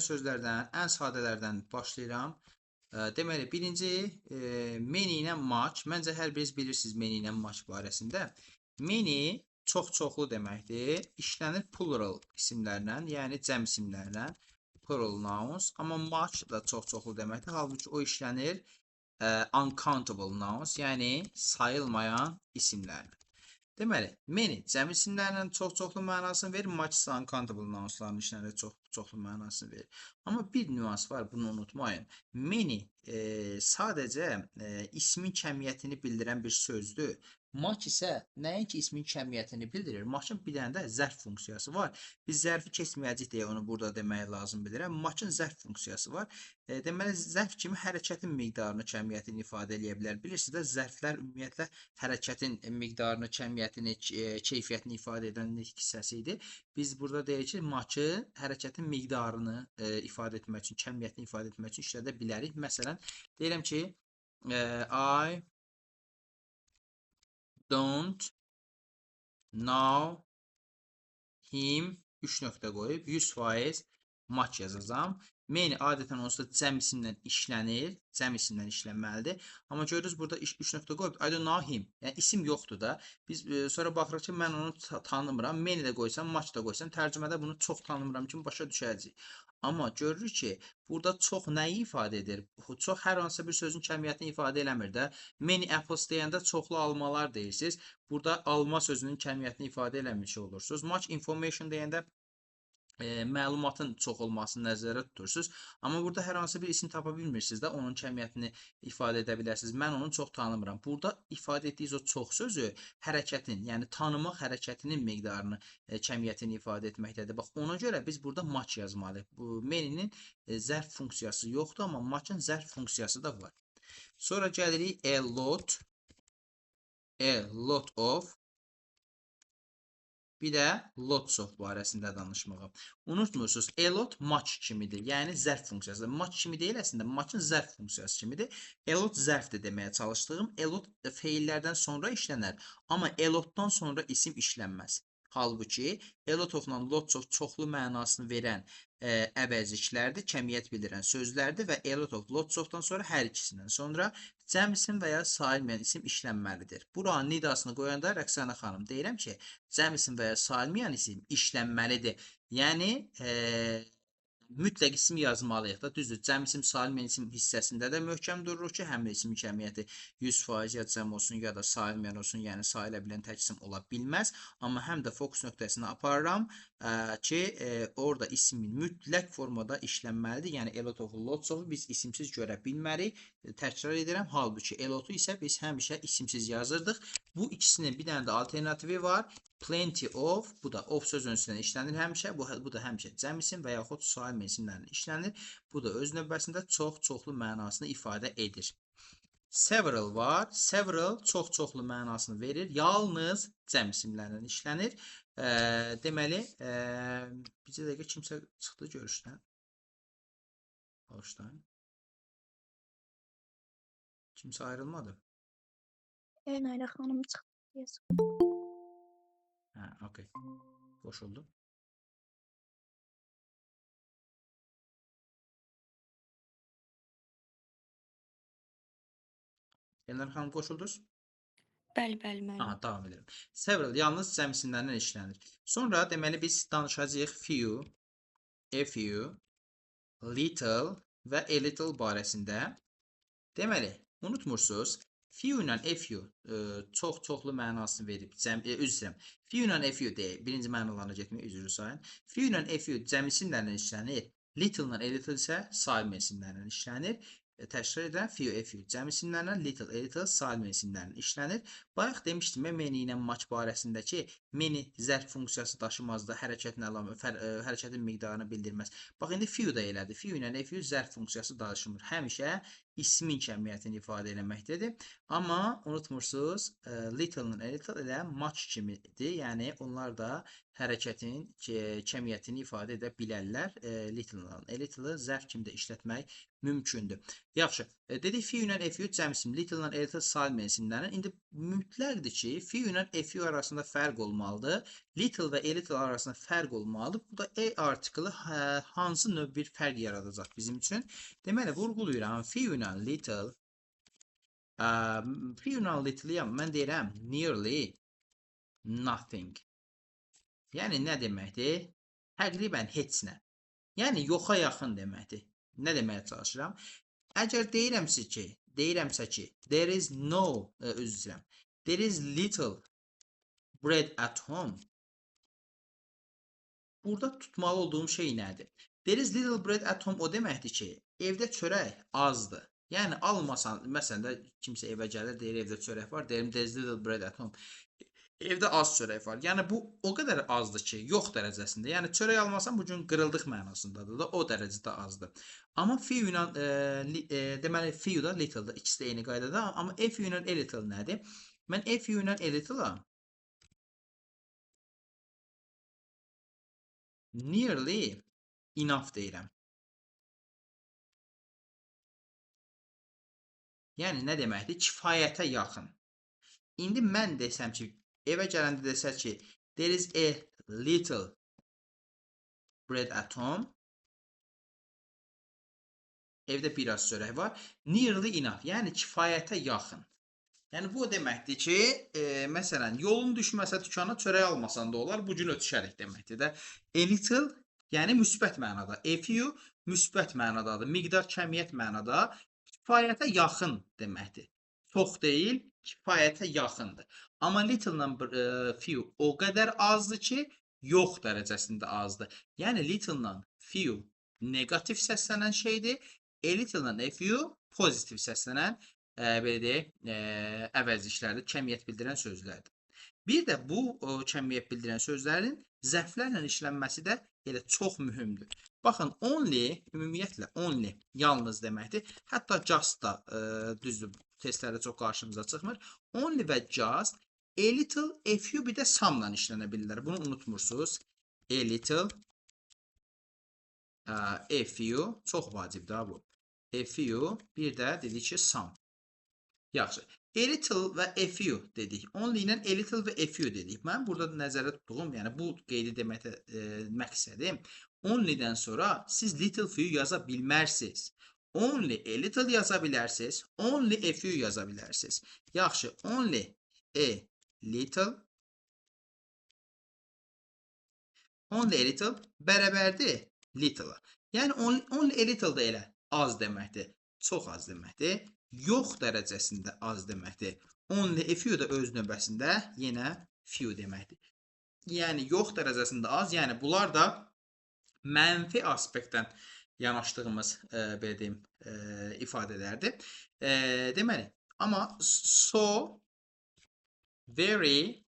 sözlərdən, ən sadələrdən başlayıram. Deməli, birinci many ilə match. Məncə hər biriniz bilirsiniz many ilə match barəsində. Many çox-çoxlu deməkdir. İşlənir plural isimlərlə, yəni cəm isimlərlə. Plural nouns. Amma match da çox-çoxlu deməkdir. Halbuki o işlənir uncountable nouns, yəni sayılmayan isimlərlə. Deməli, many cəm isimlərlə çox-çoxlu mənasını verir, match isə uncountable nounsların işlənir çox-çoxlu mənasını verir. Amma bir nüans var, bunu unutmayın. Many sadəcə ismin kəmiyyətini bildirən bir sözdür. Match isə nəinki ismin kəmiyyətini bildirir. Matchın bir dənə də zərf funksiyası var. Biz zərfi keçməyəcəyik deyə onu burada demək lazım bilirəm. Matchın zərf funksiyası var. Deməli, zərf kimi hərəkətin miqdarını, kəmiyyətini ifadə edə bilər. Bilirsiniz də, zərflər ümumiyyətlə hərəkətin miqdarını, kəmiyyətini, keyfiyyətini ifadə edən hissəsidir. Biz burada deyirik ki, matchı hərəkətin miqdarını ifadə etmək üçün, kəmiyyətini ifadə etmək üçün işlədə bilərik. Məsələn, deyirəm ki, I don't know him 3 nöqtə qoyub 100% match yazacağam. Many adətən onsuz da cəm isimlə işlənir. Cəm isimlə işlənməlidir. Amma görürüz burada 3 nöqtə qoyub I don't know him. Yəni isim yoxdur da. Biz sonra baxırıq ki, mən onu tanımıram. Many də qoysam, match da qoysam, tərcümədə bunu çox tanımıram kimi başa düşəcəyik. Amma görürük ki, burada çox nəyi ifadə edir? Çox hər hansı bir sözün kəmiyyətini ifadə eləmir də. Many apples deyəndə çoxlu almalar deyirsiniz. Burada alma sözünün kəmiyyətini ifadə eləmiş olursunuz. Much information deyəndə məlumatın çox olmasını nəzərdə tutursunuz. Amma burada hər hansı bir isim tapa bilmirsiniz də, onun kəmiyyətini ifadə edə bilərsiniz. Mən onu çox tanımıram. Burada ifadə etdiyiniz o çox sözü hərəkətin, yəni tanımaq hərəkətinin miqdarını, kəmiyyətini ifadə etməkdədir. Bax, ona görə biz burada match yazmalıyıq. Bu many'nin zərf funksiyası yoxdur, amma match'ın zərf funksiyası da var. Sonra gəlirik a lot of, bir də lots of barəsində danışmağa. Unutmursunuz, a lot match kimidir. Yəni zərf funksiyası. Match kimi deyil əslində, matchın zərf funksiyası kimidir. A lot zərfdir deməyə çalışdığım. A lot feillərdən sonra işlənər, amma a lotdan sonra isim işlənməz. Halbuki a lot of-la lots of çoxlu mənasını verən əvəzliklərdir, kəmiyyət bildirən sözlərdir və a lot of, lots of-dan sonra hər ikisindən sonra cəm isim və ya sayılmayan isim işlənməlidir. Buranın nidasını qoyanda Rəqsanə xanım deyirəm ki, cəm isim və ya sayılmayan isim işlənməlidir. Yəni, mütləq isim yazmalıyıq da, düzdür. Cəm isim, sayılmayan isim hissəsində də möhkəm dururuq ki, həm də isim kəmiyyəti 100% ya cəm olsun, ya da sayılmayan olsun, yəni sayıla bilən tək isim ola bilməz. Amma həm də fokus nöqtəsini aparıram ki, orada ismin mütləq formada işlənməlidir. Yəni, a lot of, lots of biz isimsiz görə bilmərik. Təkrar edirəm, halbuki a lot-u isə biz həmişə isimsiz yazırdıq. Bu ikisinin bir dənə də alternativi var. Plenty of, bu da of sözünün üstündən işlənir həmişə. Bu da həmişə cəm isim və yaxud sayılmayan isimlərlə işlənir. Bu da öz növbəsində çox-çoxlu mənasını ifadə edir. Several var. Several çox-çoxlu mənasını verir. Yalnız cəm isimlərlə işlənir. Deməli, bircə dəqiqə kimsə çıxdı görüşdən. Hoşdan. Kimsə ayrılmadı. Nayla xanım çıxdı. Hə, okey. Qoşuldu. Elnur xanım qoşuldunuz? Bəli, müəllim. Aha, davam edirəm. Several yalnız cəm isimlərlə işlənir. Sonra deməli biz danışacağıq few, a few, little və a little barəsində. Deməli, unutmursunuz, few ilə a few çox-çoxlu mənasını verib. Üzr istəyirəm. Few ilə a few deyək. Birinci mənalarına getmək üzrü sayın. Few ilə a few cəm isimlərlə işlənir. Little ilə a little isə sayılmayan isimlərlə işlənir. Təkrar edirəm, few, a few cəm isimlərlə, little, a little sayılmayan isimlərlə işlənir. Bayaq demişdim, many ilə match barəsində ki, many zərf funksiyası daşımazda hərəkətin miqdarını bildirməz. Bax, indi few da elədir. Few ilə a few zərf funksiyası daşımır. Həmişə ismin kəmiyyətini ifadə eləməkdədir. Amma unutmursunuz, little ilə a little elə match kimidir. Yəni, onlar da hərəkətin kəmiyyətini ifadə edə bilərlər. Little-la. Little-ı zərf kimi də işlətmək mümkündür. Yaxşı. Dedik few ilə few cəm isim, little-la little salim isimlərin. İndi mütləqdir ki, few ilə few arasında fərq olmalıdır. Little və little arasında fərq olmalıdır. Bu da artiklı hansı növ bir fərq yaradacaq bizim üçün? Deməli, vurğulayıram. Few ilə little few ilə little-yam mən deyirəm nearly nothing. Yəni nə deməkdir? Təqribən heç nə. Yəni yoxa yaxın deməkdir. Nə deməyə çalışıram? Əgər deyirəmsə ki, there is no, özür istəyirəm. There is little bread at home. Burada tutmalı olduğum şey nədir? There is little bread at home o deməkdir ki, evdə çörək azdır. Yəni almasan, məsələn də kimsə evə gəlir, deyir evdə çörək var, deyirəm there is little bread at home. Evdə az çörək var. Yəni bu o qədər azdır ki, yox dərəcəsində. Yəni çörək almasan bu gün qırıldıq mənasındadır da, o dərəcədə azdır. Amma few ilə deməli few da little da ikisi də eyni qaydada, amma few ilə little nədir? Mən few ilə little-a nearly enough deyirəm. Yəni nə deməkdir? Kifayətə yaxın. İndi mən desəm ki, evə gələndə desək ki, there is a little bread at home. Evdə biraz çörək var. Nearly enough. Yəni kifayətə yaxın. Yəni bu deməkdir ki, məsələn, yolun düşməsə dükana çörək almasan da olar, bu gün ötüşərik deməkdir də. A little, yəni müsbət mənada. A few müsbət mənadadır. Miqdar, kəmiyyət mənada. Kifayətə yaxın deməkdir. Çox deyil, kifayətə yaxındır. Amma little-la few o qədər azdır ki, yox dərəcəsində azdır. Yəni little-la few negativ səslənən şeydir. Little-la few pozitiv səslənən belə deyək, əvəzliklərdir, kəmiyyət bildirən sözlərdir. Bir də bu kəmiyyət bildirən sözlərin zərflərlə işlənməsi də elə çox mühümdür. Baxın, only, ümumiyyətlə only yalnız deməkdir. Hətta just da düzdür, testlərdə çox qarşımıza çıxmır. Only və just, a little, a few bir də some'la işlənə bilirlər. Bunu unutmursunuz. A little, a few, çox vacibdir bu. A few, bir də dedik ki some. Yaxşı. A little və a few dedik. Only ilə a little və a few dedik. Mən burada nəzərdə tutduğum, yəni bu qeydi deməkdə məqsədim, only-dən sonra siz little few yaza bilmərsiniz. Only a little yaza bilərsiniz. Only a few yaza bilərsiniz. Yaxşı. Only a little. Only a little bərabərdir little-a. Yəni only a little da elə az deməkdir. Çox az deməkdir. Yox dərəcəsində az deməkdir. Only a few da öz növbəsində yenə few deməkdir. Yəni yox dərəcəsində az, yəni bunlar da mənfi aspektdən yanaşdığımız belə deyim ifadələrdir. Deməli, amma so, very,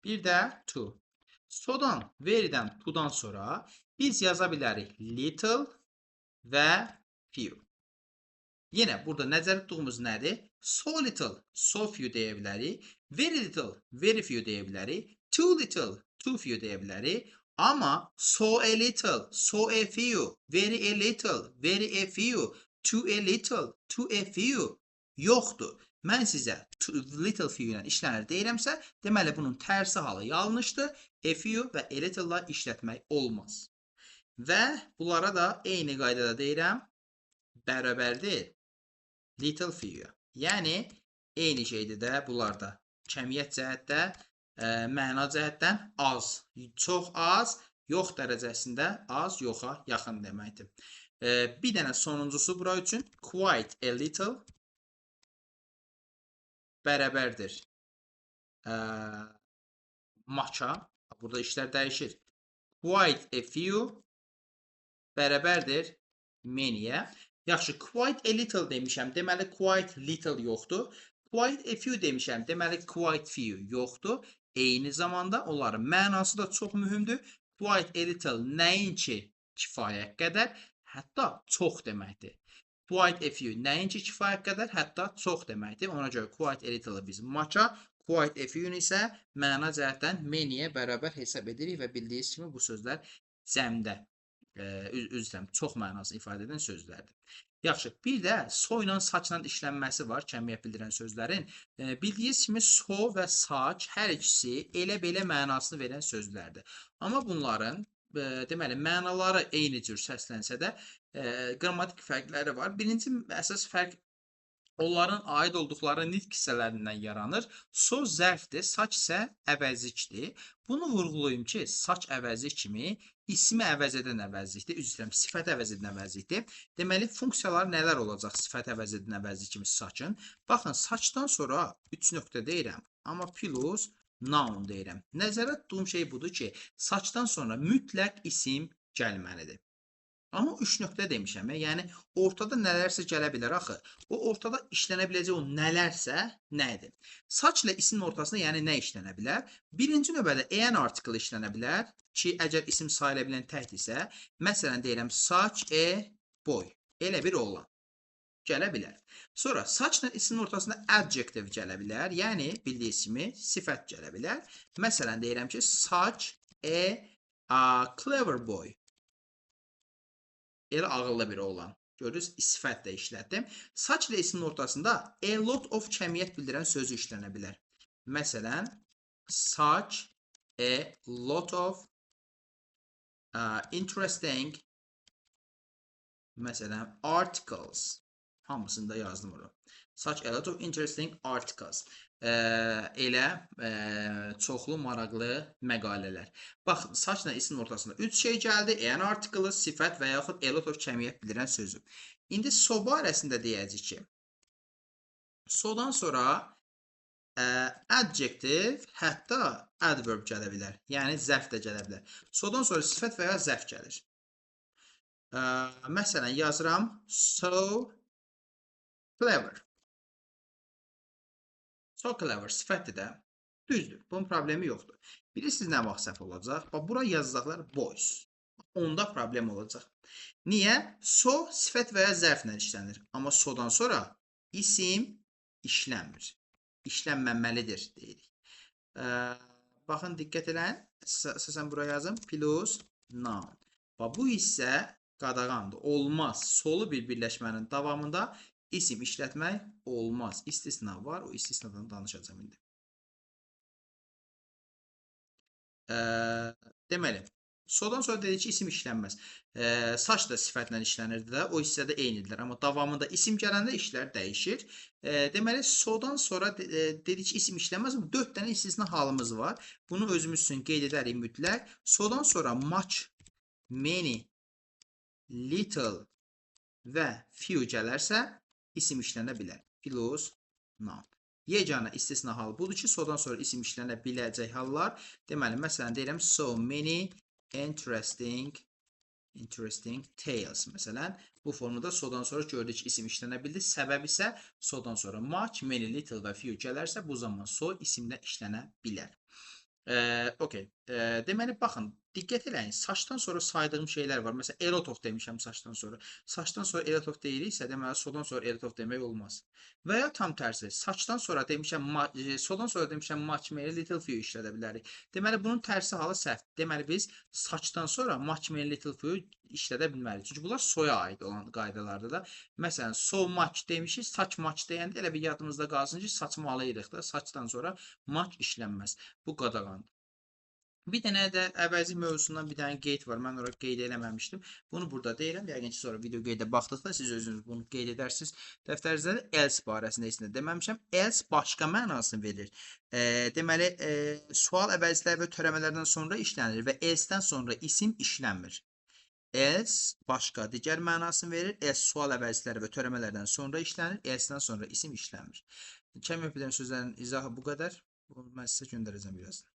bir də to. So-dan, very-dən, to-dan sonra biz yaza bilərik little və few. Yenə burada nəzərdə tutduğumuz nədir? So little, so few deyə bilərik. Very little, very few deyə bilərik. Too little, too few deyə bilərik. Amma so a little, so a few, very a little, very a few, too a little, too a few yoxdur. Mən sizə little few ilə işlənir deyirəmsə, deməli bunun tərsi halı yanlışdır. A few və a little-la işlətmək olmaz. Və bunlara da eyni qaydada deyirəm, bərabərdir little few. Yəni, eyni şeydir də bunlarda. Kəmiyyət cəhətdə, məna cəhətdən az, çox az, yox dərəcəsində az, yoxa yaxın deməkdir. Bir dənə sonuncusu bura üçün quite a little bərabərdir much'a. Burada işlər dəyişir. Quite a few bərabərdir many'yə. Yaxşı, quite a little demişəm, deməli quite little yoxdur. Quite a few demişəm, deməli quite few yoxdur. Eyni zamanda onların mənası da çox mühümdür. Quite a little nəinki kifayət qədər, hətta çox deməkdir. Quite a few nəinki kifayət qədər, hətta çox deməkdir. Ona görə quite a little-ı biz much'a, quite a few isə məna cəhətdən many-yə bərabər hesab edirik və bildiyiniz kimi bu sözlər cəmdə, üzr istəyirəm, çox mənasını ifadə edən sözlərdir. Yaxşı, bir də so ilə saçla işlənməsi var, kəmiyyət bildirən sözlərin. Bildiyiniz kimi so və saç hər ikisi elə-belə mənasını verən sözlərdir. Amma bunların deməli, mənaları eyni cür səslənsə də qrammatik fərqləri var. Birinci əsas fərq onların aid olduqları nitq hissələrindən yaranır. So zərfdir, saç isə əvəzikdir. Bunu vurğulayım ki, saç əvəzik kimi ismi əvəz edən əvəzlikdir. Üzr istəyirəm, sifət əvəz edən əvəzlikdir. Deməli, funksiyalar nələr olacaq sifət əvəz edən əvəzlik kimi saçın? Baxın, saçdan sonra 3 nöqtə deyirəm, amma plus noun deyirəm. Nəzərə tutduğum şey budur ki, saçdan sonra mütləq isim gəlməlidir. Amma 3 nöqtə demişəm, yəni ortada nələrsə gələ bilər axı. O ortada işlənə biləcək o nələrsə nədir? Saç ilə ismin ortasında yəni nə işlənə bilər? Birinci növbədə an article işlənə bilər ki, əgər isim sayıla bilən təhdirsə, məsələn deyirəm saç a boy, elə bir oğlan gələ bilər. Sonra saçla ismin ortasında adjective gələ bilər, yəni bildiyiniz kimi sifət gələ bilər. Məsələn deyirəm ki, saç a clever boy. Elə ağıllı bir oğlan. Görürüz, sifət də işlətdim. Saç ilə ismin ortasında a lot of kəmiyyət bildirən sözü işlənə bilər. Məsələn, saç a lot of interesting məsələn, articles. Hamısını da yazdım onu. Such a lot of interesting articles. Elə çoxlu maraqlı məqalələr. Baxın, saçla ismin ortasında 3 şey gəldi. An article, sifət və yaxud a lot of kəmiyyət bildirən sözü. İndi so barəsində deyəcək ki, sodan sonra adjective, hətta adverb gələ bilər. Yəni zərf də gələ bilər. Sodan sonra sifət və ya zərf gəlir. Məsələn, yazıram so clever. So clever, sifətdir də. Düzdür, bunun problemi yoxdur. Bilirsiniz nə vaxt səhv olacaq? Bax, bura yazacaqlar boys. Onda problem olacaq. Niyə? So sifət və ya zərflə işlənir. Amma sodan sonra isim işlənmir. İşlənməməlidir, deyirik. Baxın, diqqət edin. Əsasən buraya yazım. Plus noun. Bax, bu isə qadağandır. Olmaz. Solu bir birləşmənin davamında isim işlətmək olmaz. İstisna var. O istisnadan danışacağım indi. Deməli, sodan sonra dedik ki, isim işlənməz. Saç da sifətlə işlənirdi də, o hissədə eynidirlər. Amma davamında isim gələndə işlər dəyişir. Deməli, sodan sonra dedik ki, isim işlənməz. 4 dənə istisna halımız var. Bunu özümüz üçün qeyd edərik mütləq. Sodan sonra much, many, little və few gələrsə, isim işlənə bilər. Plus noun. Yeganə istisna hal budur ki, sodan sonra isim işlənə biləcək hallar. Deməli, məsələn, deyirəm, so many interesting tales. Məsələn, bu formada sodan sonra gördük ki, isim işlənə bildi. Səbəb isə sodan sonra much, many, little və few gələrsə, bu zaman so isimlə işlənə bilər. Okay. Deməli, baxın, diqqət eləyin, saçdan sonra saydığım şeylər var. Məsələn, a lot of demişəm saçdan sonra. Saçdan sonra a lot of deyiriksə, deməli, sodan sonra a lot of demək olmaz. Və ya tam tərsi, saçdan sonra demişəm, sodan sonra demişəm, much, many, little, few işlədə bilərik. Deməli, bunun tərsi halı səhv. Deməli, biz saçdan sonra much, many, little, few işlədə bilmərik. Çünki bunlar soya aid olan qaydalardır da. Məsələn, so much demişik, saç much deyəndə elə bir yadımızda qalsın ki, saçmalıyırıq da. Saçdan sonra much işlənməz. Bu qadağandır. Bir dənə də əvəzi mövzusundan bir dənə qeyd var. Mən orada qeyd eləməmişdim. Bunu burada deyirəm. Yəqin ki, sonra video qeydə baxdıqda siz özünüz bunu qeyd edərsiniz. Dəftərinizdə də else barəsində heç nə deməmişəm. Else başqa mənasını verir. Deməli, sual əvəzlər və törəmələrdən sonra işlənir və else-dən sonra isim işlənmir. Else başqa digər mənasını verir. Else sual əvəzləri və törəmələrdən sonra işlənir. Else-dən sonra isim işlənmir. Kəmiyyət bilən sözlərin izahı bu qədər. Bunu mən sizə göndərəcəm birazdan.